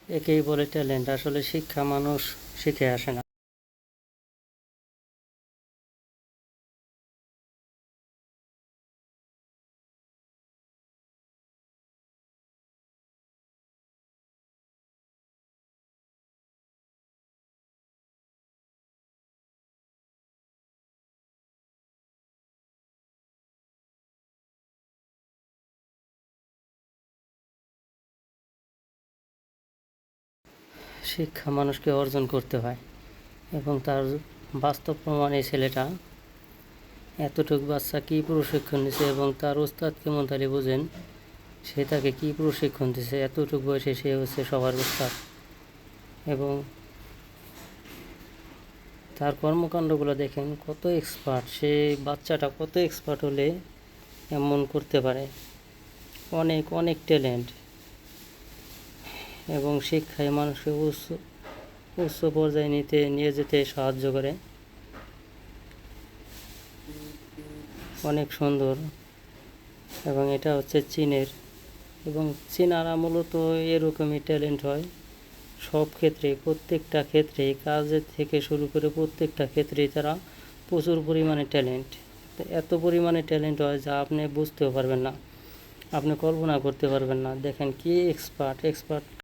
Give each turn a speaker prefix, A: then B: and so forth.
A: একেই বলে ট্যালেন্ট। আসলে শিক্ষা মানুষ শিখে আসে না। শিক্ষা মানুষকে অর্জন করতে হয় এবং তার বাস্তব প্রমাণ এই ছেলেটা এতটুক বাচ্চা কী প্রশিক্ষণ নিছে এবং তার ওস্তাদ কেমন তাহলে বোঝেন সে তাকে কী প্রশিক্ষণ দিছে। এতটুক বয়সে সে হচ্ছে সবার ওস্তাদ এবং তার কর্মকাণ্ডগুলো দেখেন কত এক্সপার্ট। সে বাচ্চাটা কত এক্সপার্ট হলে এমন করতে পারে। অনেক অনেক ট্যালেন্ট এবং শিক্ষায় মানুষকে উচ্চ পর্যায়ে নিয়ে যেতে সাহায্য করে। অনেক সুন্দর এবং এটা হচ্ছে চীনের এবং চীনারা মূলত এরকমই ট্যালেন্ট হয় সব ক্ষেত্রে, প্রত্যেকটা ক্ষেত্রে, কাজের থেকে শুরু করে প্রত্যেকটা ক্ষেত্রেই তারা প্রচুর পরিমাণে ট্যালেন্ট। এত পরিমাণে ট্যালেন্ট হয় যা আপনি বুঝতেও পারবেন না, আপনি কল্পনা করতে পারবেন না। দেখেন কি এক্সপার্ট।